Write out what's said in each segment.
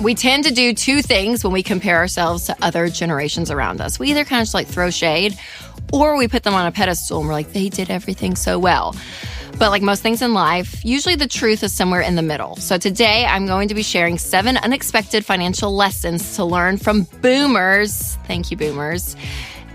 We tend to do two things when we compare ourselves to other generations around us. We either kind of just like throw shade, or we put them on a pedestal and we're like, they did everything so well. But like most things in life, usually the truth is somewhere in the middle. So today I'm going to be sharing 7 unexpected financial lessons to learn from boomers. Thank you, boomers.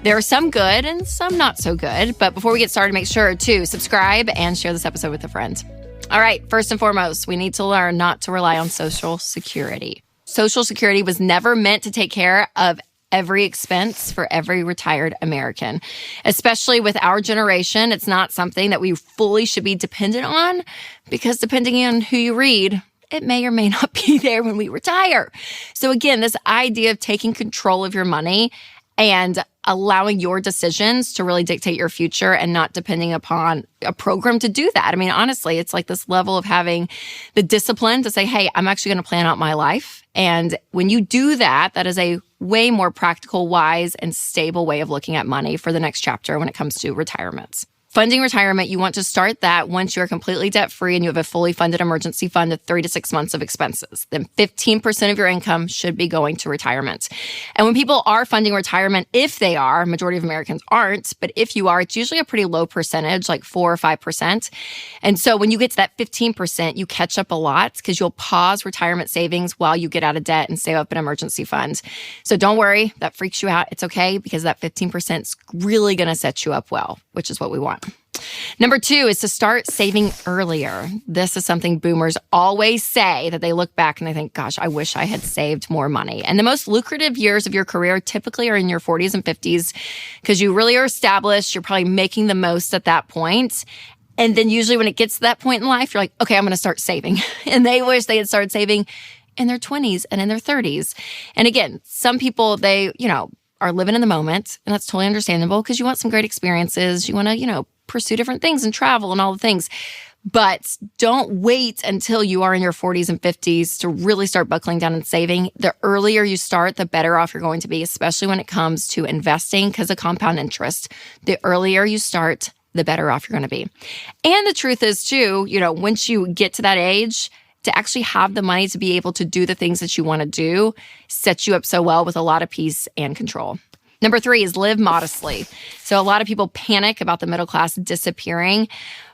There are some good and some not so good. But before we get started, make sure to subscribe and share this episode with a friend. All right, first and foremost, we need to learn not to rely on Social Security. Social Security was never meant to take care of every expense for every retired American. Especially with our generation, it's not something that we fully should be dependent on, because depending on who you read, it may or may not be there when we retire. So again, this idea of taking control of your money and allowing your decisions to really dictate your future and not depending upon a program to do that. I mean, honestly, it's like this level of having the discipline to say, hey, I'm actually going to plan out my life. And when you do that, that is a way more practical, wise, and stable way of looking at money for the next chapter when it comes to retirement. Funding retirement, you want to start that once you're completely debt-free and you have a fully funded emergency fund of 3 to 6 months of expenses. Then 15% of your income should be going to retirement. And when people are funding retirement, if they are, majority of Americans aren't, but if you are, it's usually a pretty low percentage, like 4 or 5%. And so when you get to that 15%, you catch up a lot because you'll pause retirement savings while you get out of debt and save up an emergency fund. So don't worry, that freaks you out. It's okay, because that 15% is really going to set you up well, which is what we want. Number 2 is to start saving earlier. This is something boomers always say, that they look back and they think, gosh, I wish I had saved more money. And the most lucrative years of your career typically are in your 40s and 50s, because you really are established. You're probably making the most at that point. And then usually when it gets to that point in life, you're like, okay, I'm going to start saving. And they wish they had started saving in their 20s and in their 30s. And again, some people, they, are living in the moment, and that's totally understandable because you want some great experiences. You want to, pursue different things and travel and all the things. But don't wait until you are in your 40s and 50s to really start buckling down and saving. The earlier you start, the better off you're going to be, especially when it comes to investing, because of compound interest. The earlier you start, the better off you're going to be. And the truth is too, once you get to that age, to actually have the money to be able to do the things that you want to do sets you up so well with a lot of peace and control. Number 3 is live modestly. So a lot of people panic about the middle class disappearing,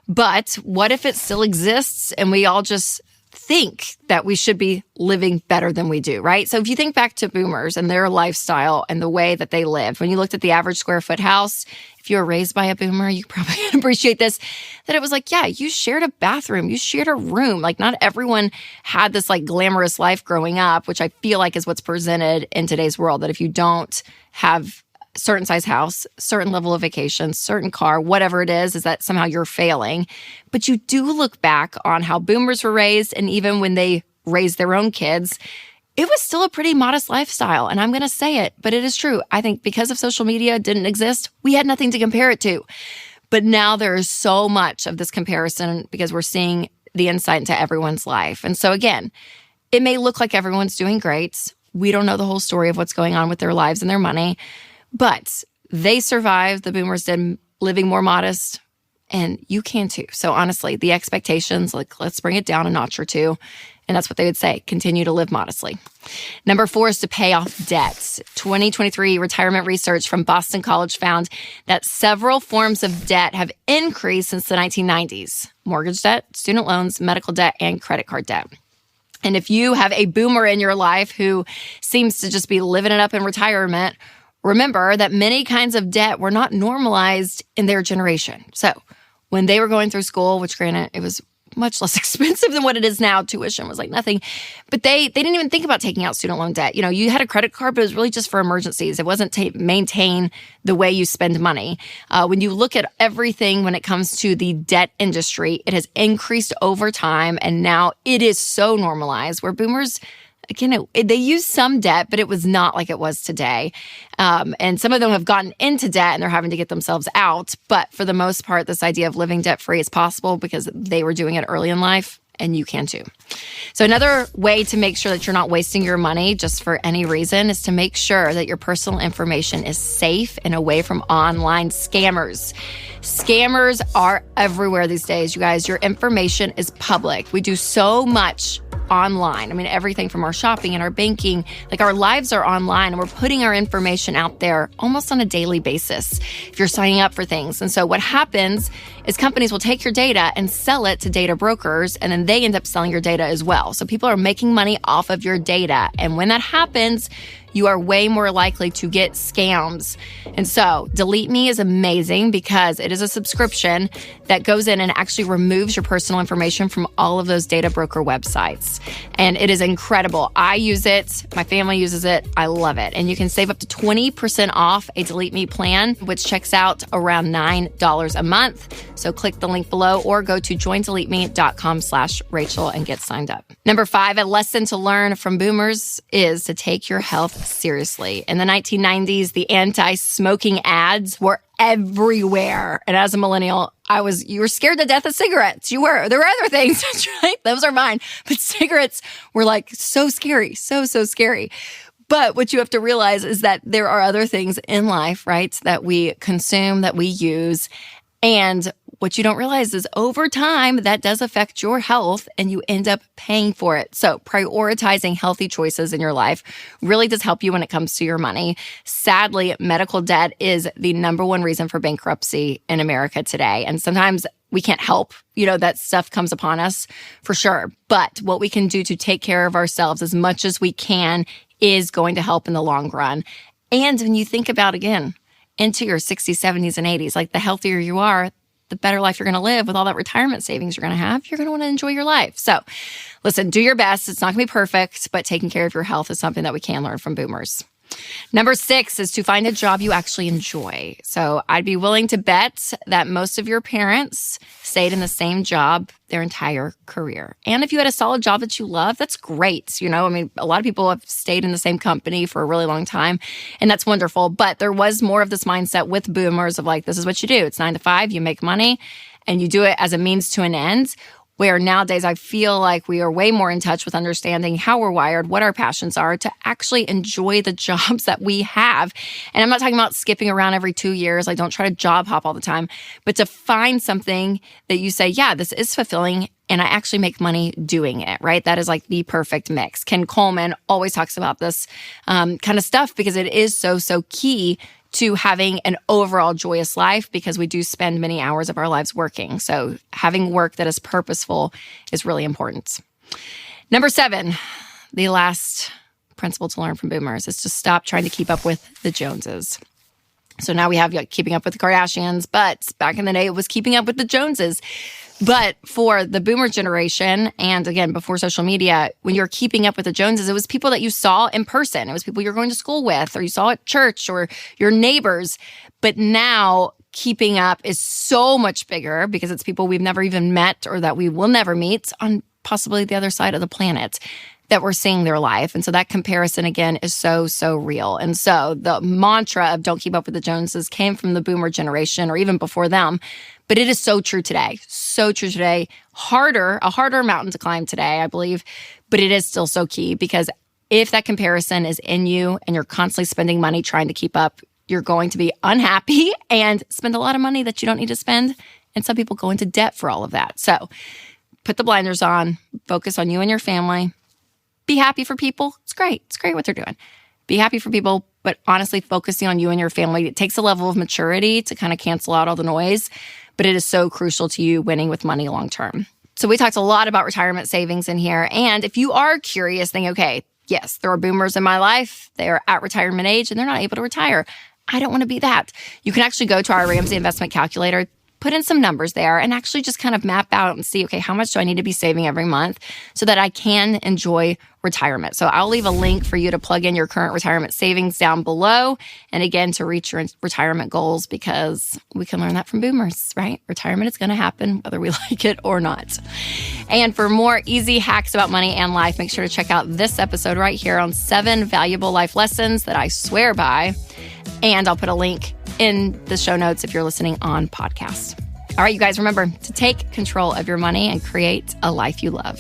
but what if it still exists and we all just think that we should be living better than we do, right? So if you think back to boomers and their lifestyle and the way that they lived, when you looked at the average square foot house, if you were raised by a boomer, you probably appreciate this, that it was like, yeah, you shared a bathroom, you shared a room. Like not everyone had this like glamorous life growing up, which I feel like is what's presented in today's world, that if you don't have certain size house, certain level of vacation, certain car, whatever it is that somehow you're failing. But you do look back on how boomers were raised, and even when they raised their own kids, it was still a pretty modest lifestyle. And I'm going to say it, but it is true. I think because of social media didn't exist, we had nothing to compare it to. But now there is so much of this comparison because we're seeing the insight into everyone's life. And so again, it may look like everyone's doing great. We don't know the whole story of what's going on with their lives and their money. But they survived, the boomers did, living more modest, and you can too. So honestly, the expectations, like let's bring it down a notch or two. And that's what they would say, continue to live modestly. Number 4 is to pay off debt. 2023 retirement research from Boston College found that several forms of debt have increased since the 1990s. Mortgage debt, student loans, medical debt, and credit card debt. And if you have a boomer in your life who seems to just be living it up in retirement, remember that many kinds of debt were not normalized in their generation. So when they were going through school, which granted, it was much less expensive than what it is now. Tuition was like nothing. But they didn't even think about taking out student loan debt. You had a credit card, but it was really just for emergencies. It wasn't to maintain the way you spend money. When you look at everything when it comes to the debt industry, it has increased over time. And now it is so normalized where boomers, again, they use some debt, but it was not like it was today. And some of them have gotten into debt and they're having to get themselves out. But for the most part, this idea of living debt-free is possible because they were doing it early in life, and you can too. So another way to make sure that you're not wasting your money just for any reason is to make sure that your personal information is safe and away from online scammers. Scammers are everywhere these days, you guys. Your information is public. We do so much online. I mean, everything from our shopping and our banking, like our lives are online, and we're putting our information out there almost on a daily basis if you're signing up for things. And so what happens is companies will take your data and sell it to data brokers, and then they end up selling your data as well. So people are making money off of your data. And when that happens, you are way more likely to get scams. And so Delete Me is amazing because it is a subscription that goes in and actually removes your personal information from all of those data broker websites. And it is incredible. I use it. My family uses it. I love it. And you can save up to 20% off a Delete Me plan, which checks out around $9 a month. So click the link below or go to joindeleteme.com/Rachel and get signed up. Number 5, a lesson to learn from boomers is to take your health seriously. In the 1990s, the anti-smoking ads were everywhere. And as a millennial, you were scared to death of cigarettes. You were. There were other things, right? Those are mine. But cigarettes were like so scary, so scary. But what you have to realize is that there are other things in life, right, that we consume, that we use. And what you don't realize is over time, that does affect your health and you end up paying for it. So prioritizing healthy choices in your life really does help you when it comes to your money. Sadly, medical debt is the number one reason for bankruptcy in America today. And sometimes we can't help, that stuff comes upon us for sure. But what we can do to take care of ourselves as much as we can is going to help in the long run. And when you think about, again, into your 60s, 70s, and 80s, like the healthier you are, the better life you're going to live with all that retirement savings you're going to have. You're going to want to enjoy your life. So listen, do your best. It's not going to be perfect, but taking care of your health is something that we can learn from boomers. Number 6 is to find a job you actually enjoy. So I'd be willing to bet that most of your parents stayed in the same job their entire career. And if you had a solid job that you love, that's great. A lot of people have stayed in the same company for a really long time, and that's wonderful. But there was more of this mindset with boomers of like, this is what you do. It's 9 to 5, you make money, and you do it as a means to an end. Where nowadays I feel like we are way more in touch with understanding how we're wired, what our passions are, to actually enjoy the jobs that we have. And I'm not talking about skipping around every 2 years. Like, don't try to job hop all the time, but to find something that you say, yeah, this is fulfilling and I actually make money doing it, right? That is like the perfect mix. Ken Coleman always talks about this kind of stuff because it is so key to having an overall joyous life because we do spend many hours of our lives working. So having work that is purposeful is really important. Number 7, the last principle to learn from boomers is to stop trying to keep up with the Joneses. So now we have keeping up with the Kardashians, but back in the day, it was keeping up with the Joneses. But for the boomer generation, and again, before social media, when you're keeping up with the Joneses, it was people that you saw in person. It was people you're going to school with, or you saw at church, or your neighbors. But now keeping up is so much bigger because it's people we've never even met or that we will never meet on possibly the other side of the planet that we're seeing their life. And so that comparison, again, is so real. And so the mantra of don't keep up with the Joneses came from the boomer generation or even before them. But it is so true today. So true today. A harder mountain to climb today, I believe. But it is still so key because if that comparison is in you and you're constantly spending money trying to keep up, you're going to be unhappy and spend a lot of money that you don't need to spend. And some people go into debt for all of that. So put the blinders on, focus on you and your family. Be happy for people. It's great. It's great what they're doing. Be happy for people, but honestly, focusing on you and your family. It takes a level of maturity to kind of cancel out all the noise, but it is so crucial to you winning with money long term. So we talked a lot about retirement savings in here. And if you are curious, thinking, okay, yes, there are boomers in my life. They are at retirement age and they're not able to retire. I don't want to be that. You can actually go to our Ramsey investment calculator, put in some numbers there, and actually just kind of map out and see, okay, how much do I need to be saving every month so that I can enjoy retirement? So I'll leave a link for you to plug in your current retirement savings down below. And again, to reach your retirement goals, because we can learn that from boomers, right? Retirement is going to happen whether we like it or not. And for more easy hacks about money and life, make sure to check out this episode right here on 7 valuable life lessons that I swear by. And I'll put a link in the show notes if you're listening on podcast. All right, you guys, remember to take control of your money and create a life you love.